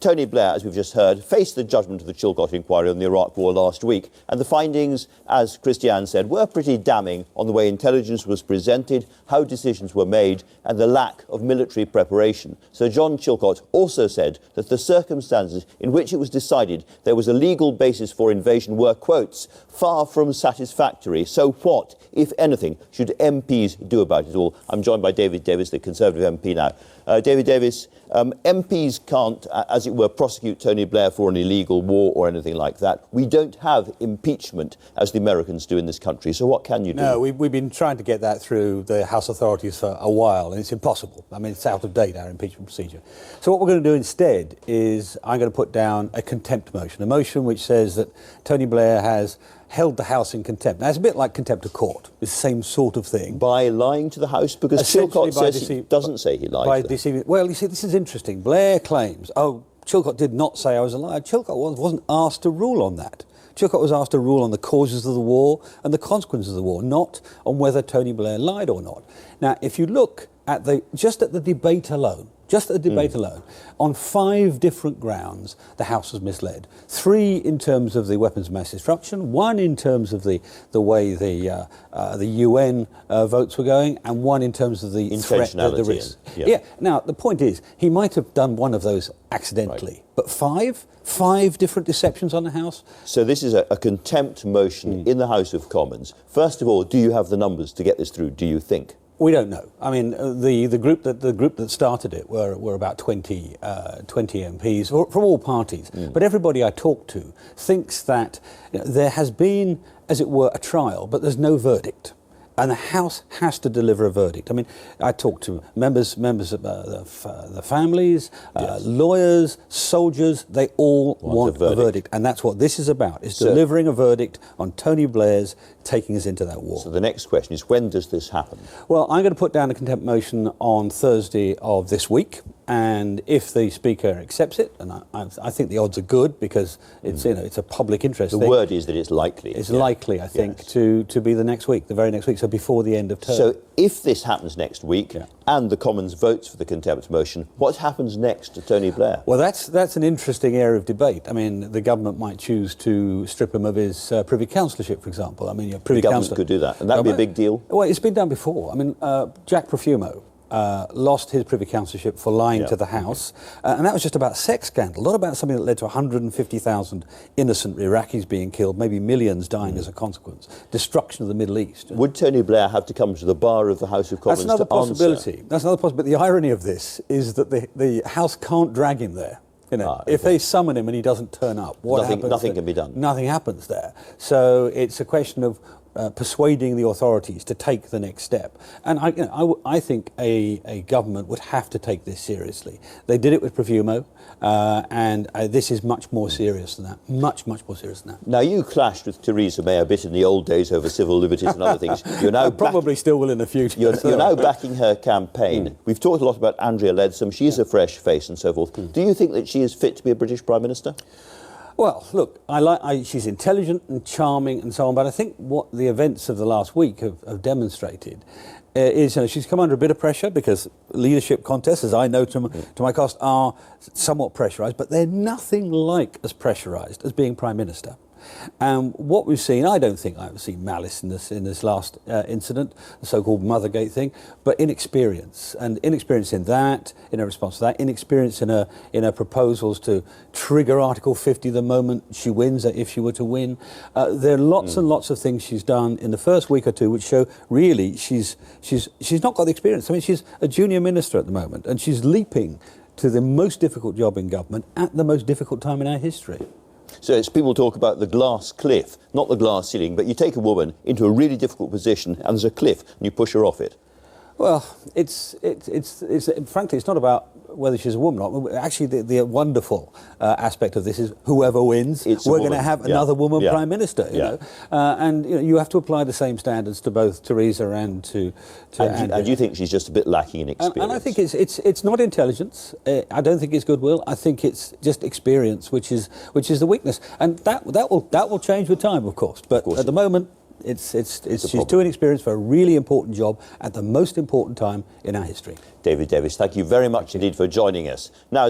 Tony Blair, as we've just heard, faced the judgment of the Chilcot inquiry on the Iraq War last week, and the findings, as Christiane said, were pretty damning on the way intelligence was presented, how decisions were made, and the lack of military preparation. Sir John Chilcot also said that the circumstances in which it was decided there was a legal basis for invasion were, quotes, far from satisfactory. So what, if anything, should MPs do about it all? I'm joined by David Davis, the Conservative MP now. David Davis, MPs can't, as it were, prosecute Tony Blair for an illegal war or anything like that. We don't have impeachment as the Americans do in this country. So what can you do? No, we've been trying to get that through the House authorities for a while, and it's impossible. I mean, it's out of date, our impeachment procedure. So what we're going to do instead is I'm going to put down a contempt motion, a motion which says that Tony Blair has held the House in contempt. Now, it's a bit like contempt of court. It's the same sort of thing. By lying to the House? Because Chilcot says he doesn't say he lied. By deceiving. Well, you see, this is interesting. Blair claims, oh, Chilcot did not say I was a liar. Chilcot wasn't asked to rule on that. Chilcot was asked to rule on the causes of the war and the consequences of the war, not on whether Tony Blair lied or not. Now, if you look at just at the debate alone, on 5 different grounds, the House was misled. 3 in terms of the weapons of mass destruction, 1 in terms of the way the UN votes were going, and 1 in terms of the threat, the risk. Yeah. Now, the point is, he might have done one of those accidentally, right. But 5 different deceptions on the House. So this is a contempt motion in the House of Commons. First of all, do you have the numbers to get this through, do you think? We don't know. I mean, the group that started it were about 20 MPs from all parties. But everybody I talked to thinks that there has been, as it were, a trial, but there's no verdict. And the House has to deliver a verdict. I mean, I talked to members of the families, lawyers, soldiers. They all want a verdict. And that's what this is about, is delivering a verdict on Tony Blair's taking us into that war. So the next question is, when does this happen? Well, I'm going to put down a contempt motion on Thursday of this week. And if the Speaker accepts it, and I think the odds are good because it's it's a public interest thing. The word is that it's likely. It's likely, I think, to be the next week, the very next week, so before the end of term. So if this happens next week and the Commons votes for the contempt motion, what happens next to Tony Blair? Well, that's an interesting area of debate. I mean, the government might choose to strip him of his Privy Councillorship, for example. I mean, the government could do that, and that would be a big deal. Well, it's been done before. I mean, Jack Profumo lost his Privy Councillorship for lying to the House, and that was just about a sex scandal, not about something that led to 150,000 innocent Iraqis being killed, maybe millions dying as a consequence, destruction of the Middle East. Would Tony Blair have to come to the bar of the House of Commons to answer? That's another possibility. The irony of this is that the House can't drag him there. If they summon him and he doesn't turn up, what happens? Nothing can be done. Nothing happens there. So it's a question of persuading the authorities to take the next step. And I think a government would have to take this seriously. They did it with Profumo, and this is much more serious than that. Much more serious than that. Now, you clashed with Theresa May a bit in the old days over civil liberties and other things. You're now probably still will in the future. You're now backing her campaign. We've talked a lot about Andrea Leadsom. She's a fresh face and so forth. Do you think that she is fit to be a British Prime Minister? Well, look, she's intelligent and charming and so on, but I think what the events of the last week have demonstrated is she's come under a bit of pressure because leadership contests, as I know to my cost, are somewhat pressurised, but they're nothing like as pressurised as being Prime Minister. What we've seen, I don't think I've seen malice in this last incident, the so-called Mothergate thing, but inexperience, and inexperience in her response to that, inexperience in her proposals to trigger Article 50 the moment she wins, if she were to win. There are lots and lots of things she's done in the first week or two which show really she's not got the experience. I mean, she's a junior minister at the moment, and she's leaping to the most difficult job in government at the most difficult time in our history. So it's people talk about the glass cliff, not the glass ceiling, but you take a woman into a really difficult position and there's a cliff and you push her off it. Well, it's frankly, it's not about whether she's a woman or not. Actually, the wonderful aspect of this is whoever wins, we're going to have another woman Prime Minister. You know? And you have to apply the same standards to both Theresa and to Andrea. And you think she's just a bit lacking in experience? And I think it's not intelligence. I don't think it's goodwill. I think it's just experience, which is the weakness. And that will change with time, of course. But at the moment, she's too inexperienced for a really important job at the most important time in our history. David Davis, thank you very much indeed for joining us. Now,